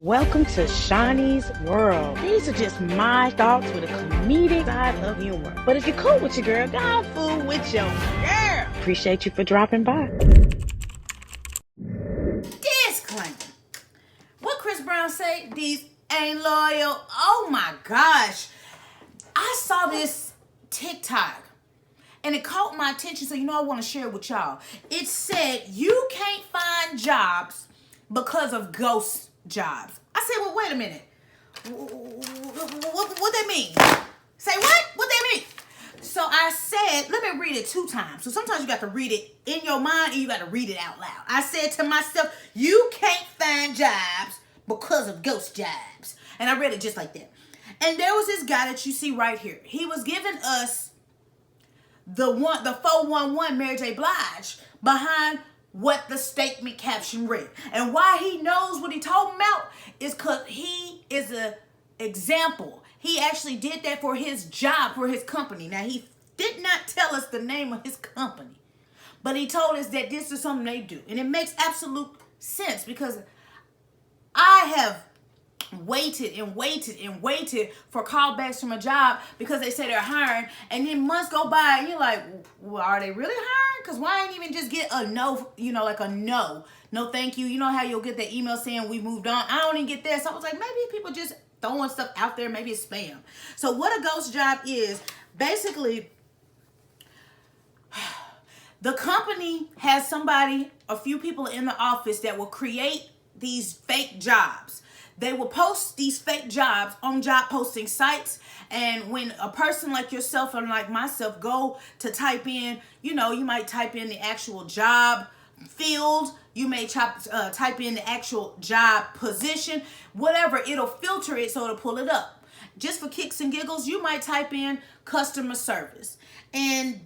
Welcome to Shaunie's World. These are just my thoughts with a comedic side of humor. But if you're cool with your girl, go fool with your girl. Appreciate you for dropping by. Disclaimer. What Chris Brown say? These ain't loyal. Oh my gosh. I saw this TikTok and it caught my attention, so I want to share it with y'all. It said you can't find jobs because of ghost jobs. I said, well, wait a minute. What that mean? Say what? What that mean? So I said, let me read it 2 times. So sometimes you got to read it in your mind and you got to read it out loud. I said to myself, you can't find jobs because of ghost jobs. And I read it just like that. And there was this guy that you see right here. He was giving us the 411 Mary J. Blige behind what the statement caption read. And why he knows what he talking about is because he is an example. He actually did that for his job, for his company. Now, he did not tell us the name of his company, but he told us that this is something they do. And it makes absolute sense because I have waited for callbacks from a job because they say they're hiring, and then months go by and you're like, well, are they really hiring? Because why ain't even just get a no, like a no thank you. You know how you'll get that email saying we moved on? I don't even get that. So I was like, maybe people just throwing stuff out there, maybe it's spam. So what a ghost job is, basically, the company has a few people in the office that will create these fake jobs. They will post these fake jobs on job posting sites. And when a person like yourself and like myself go to type in, you might type in the actual job field. You may type in the actual job position, whatever. It'll filter it so it'll pull it up. Just for kicks and giggles, you might type in customer service. And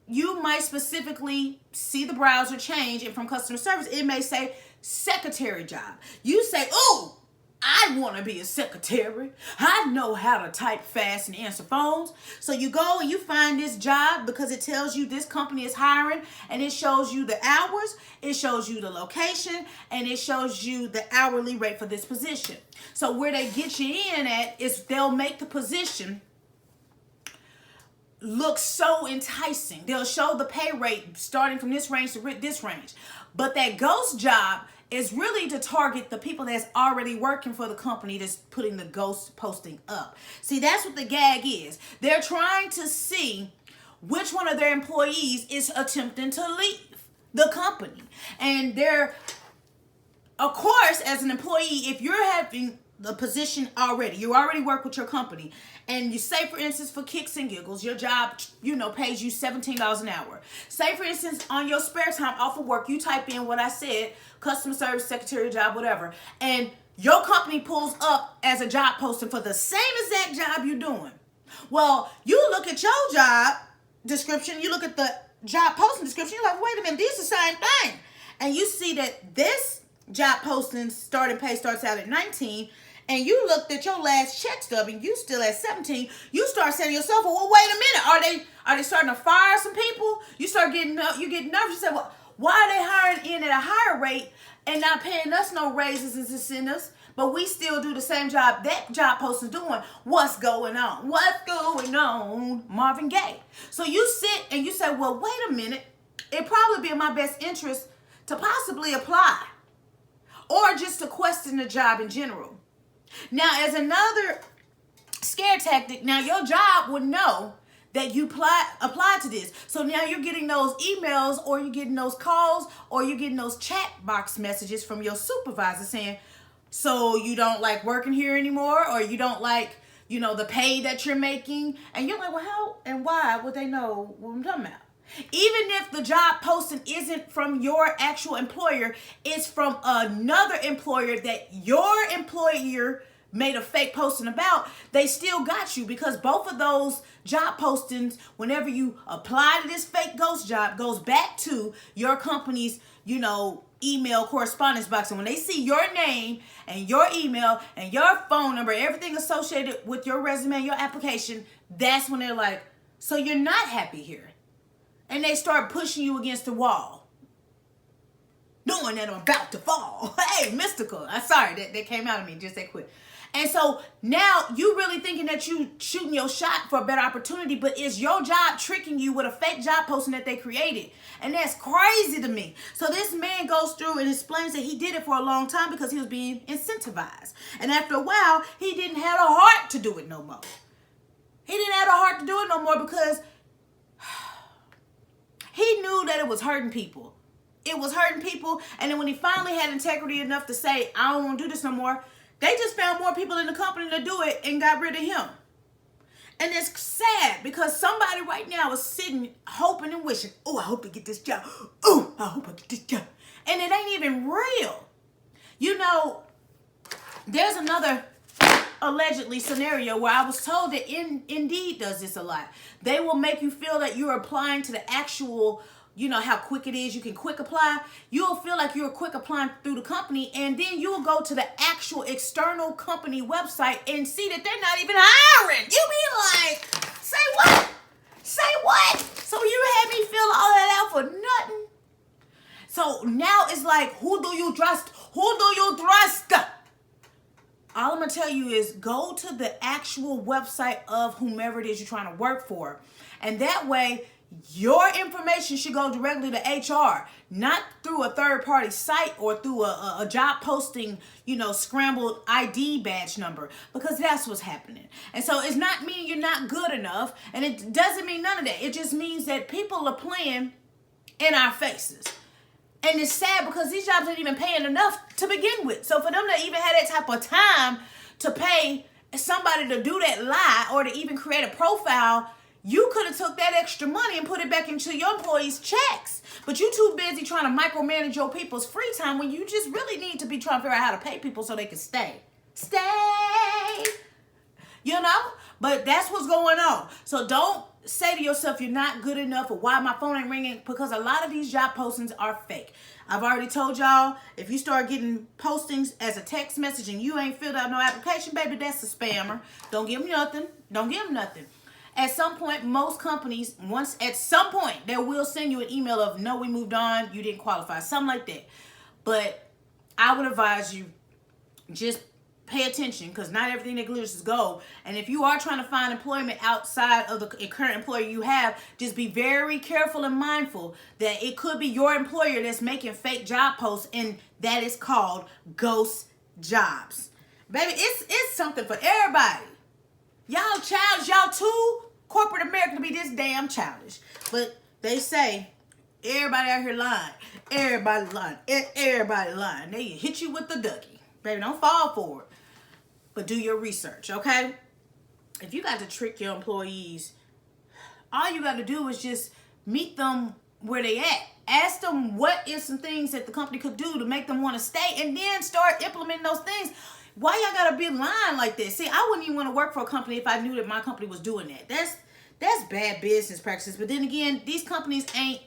you might specifically see the browser change, and from customer service, it may say secretary job. You say, oh, I want to be a secretary. I know how to type fast and answer phones. So you go and you find this job because it tells you this company is hiring, and it shows you the hours, it shows you the location, and it shows you the hourly rate for this position. So where they get you in at is they'll make the position look so enticing. They'll show the pay rate starting from this range to this range. But that ghost job is really to target the people that's already working for the company that's putting the ghost posting up. See, that's what the gag is. They're trying to see which one of their employees is attempting to leave the company. And they're, of course, as an employee, if you're having the position already, you already work with your company, and you say, for instance, for kicks and giggles, your job, pays you $17 an hour. Say, for instance, on your spare time off of work, you type in what I said, customer service, secretary job, whatever, and your company pulls up as a job posting for the same exact job you're doing. Well, you look at your job description, you look at the job posting description, you're like, wait a minute, these are the same thing. And you see that this job posting starting pay starts out at 19, and you looked at your last check stub and you still at 17, you start saying to yourself, well, wait a minute, are they starting to fire some people? You get nervous. You say, well, why are they hiring in at a higher rate and not paying us no raises and incentives, but we still do the same job that job post is doing? What's going on? What's going on? Marvin Gaye. So you sit and you say, well, wait a minute, it'd probably be in my best interest to possibly apply or just to question the job in general. Now, as another scare tactic, now your job would know that you applied to this. So now you're getting those emails, or you're getting those calls, or you're getting those chat box messages from your supervisor saying, so you don't like working here anymore, or you don't like, the pay that you're making. And you're like, well, how and why would they know what I'm talking about? Even if the job posting isn't from your actual employer, it's from another employer that your employer made a fake posting about, they still got you, because both of those job postings, whenever you apply to this fake ghost job, goes back to your company's, email correspondence box. And when they see your name and your email and your phone number, everything associated with your resume and your application, that's when they're like, so you're not happy here. And they start pushing you against the wall. knowing that I'm about to fall. Hey, mystical. I'm sorry, that came out of me just that quick. And so now you really thinking that you shooting your shot for a better opportunity, but it's your job tricking you with a fake job posting that they created. And that's crazy to me. So this man goes through and explains that he did it for a long time because he was being incentivized. And after a while, he didn't have a heart to do it no more. He didn't have a heart to do it no more because he knew that it was hurting people. It was hurting people. And then when he finally had integrity enough to say, I don't want to do this no more, they just found more people in the company to do it and got rid of him. And it's sad because somebody right now is sitting hoping and wishing, oh, I hope to get this job. Oh, I hope I get this job. And it ain't even real. You know, there's another allegedly scenario where I was told that Indeed does this a lot. They will make you feel that you're applying to the actual, you know how quick it is, you can quick apply. You'll feel like you're quick applying through the company, and then you'll go to the actual external company website and see that they're not even hiring. You be like, say what? Say what? So you had me fill all that out for nothing? So now it's like, who do you trust? Who do you trust? All I'm going to tell you is go to the actual website of whomever it is you're trying to work for. And that way, your information should go directly to HR, not through a third-party site or through a job posting, you know, scrambled ID badge number, because that's what's happening. And so it's not meaning you're not good enough, and it doesn't mean none of that. It just means that people are playing in our faces. And it's sad because these jobs ain't even paying enough to begin with. So for them to even have that type of time to pay somebody to do that lie or to even create a profile, you could have took that extra money and put it back into your employees' checks. But you too busy trying to micromanage your people's free time when you just really need to be trying to figure out how to pay people so they can stay. Stay! You know? But that's what's going on. So don't say to yourself you're not good enough or why my phone ain't ringing, because a lot of these job postings are fake. I've already told y'all, if you start getting postings as a text message and you ain't filled out no application, baby, that's a spammer. Don't give them nothing. Don't give them nothing. At some point, most companies, at some point, they will send you an email of, no, we moved on, you didn't qualify, something like that. But I would advise you, just pay attention, because not everything that glitters is gold. And if you are trying to find employment outside of the current employer you have, just be very careful and mindful that it could be your employer that's making fake job posts, and that is called ghost jobs. Baby, it's something for everybody. Y'all childish, y'all too corporate America to be this damn childish. But they say everybody out here lying. Everybody lying. Everybody lying. They hit you with the ducky. Baby, don't fall for it. But do your research, okay? If you got to trick your employees, all you got to do is just meet them where they at. Ask them what is some things that the company could do to make them want to stay, and then start implementing those things. Why y'all gotta be lying like this? See, I wouldn't even want to work for a company if I knew that my company was doing that. That's bad business practices. But then again, these companies ain't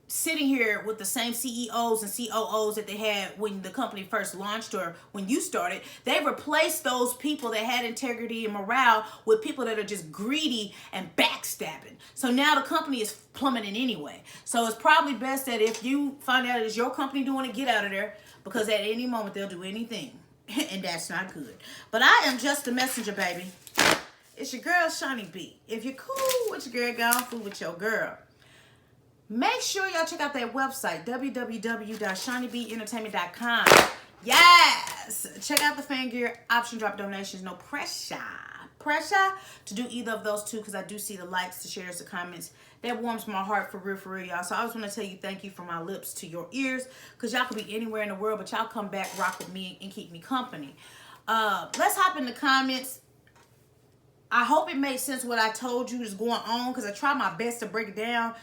sitting here with the same CEOs and COOs that they had when the company first launched or when you started. They replaced those people that had integrity and morale with people that are just greedy and backstabbing. So now the company is plummeting anyway. So it's probably best that if you find out it's your company doing it, get out of there, because at any moment they'll do anything. And that's not good. But I am just a messenger, baby. It's your girl, Shaunie B. If you're cool with your girl, go fool with your girl. Make sure y'all check out that website, www.shauniebentertainment.com. Yes! Check out the fan gear, option drop donations, no pressure. Pressure to do either of those two, because I do see the likes, the shares, the comments. That warms my heart for real, y'all. So I just want to tell you thank you from my lips to your ears, because y'all could be anywhere in the world, but y'all come back, rock with me, and keep me company. Let's hop in the comments. I hope it made sense what I told you is going on, because I try my best to break it down.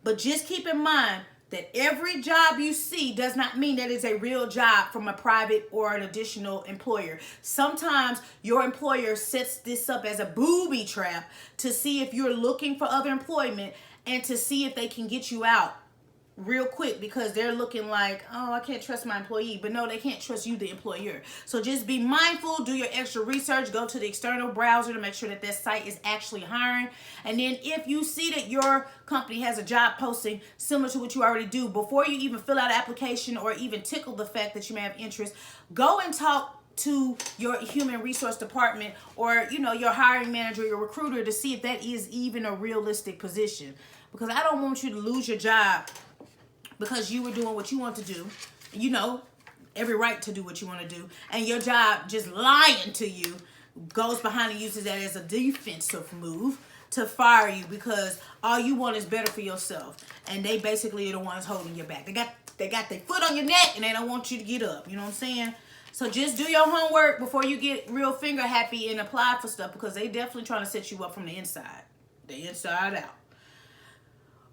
But just keep in mind that every job you see does not mean that it's a real job from a private or an additional employer. Sometimes your employer sets this up as a booby trap to see if you're looking for other employment and to see if they can get you out real quick because they're looking like, oh, I can't trust my employee. But no, they can't trust you, the employer. So just be mindful, do your extra research, go to the external browser to make sure that that site is actually hiring. And then if you see that your company has a job posting similar to what you already do, before you even fill out an application or even tickle the fact that you may have interest, go and talk to your human resource department or, you know, your hiring manager, your recruiter, to see if that is even a realistic position. Because I don't want you to lose your job because you were doing what you want to do. You know, every right to do what you want to do. And your job just lying to you goes behind and uses that as a defensive move to fire you because all you want is better for yourself. And they basically are the ones holding you back. They got their foot on your neck and they don't want you to get up. You know what I'm saying? So just do your homework before you get real finger happy and apply for stuff because they definitely trying to set you up from the inside. The inside out.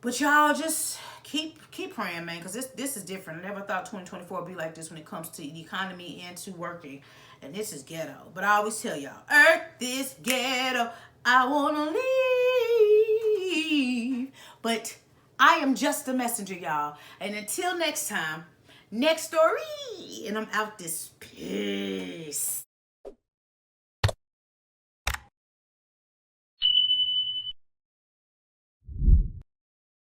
But y'all just keep praying, man, because this is different. I never thought 2024 would be like this when it comes to the economy and to working. And this is ghetto. But I always tell y'all, Earth is ghetto. I want to leave. But I am just a messenger, y'all. And until next time, next story. And I'm out this pig.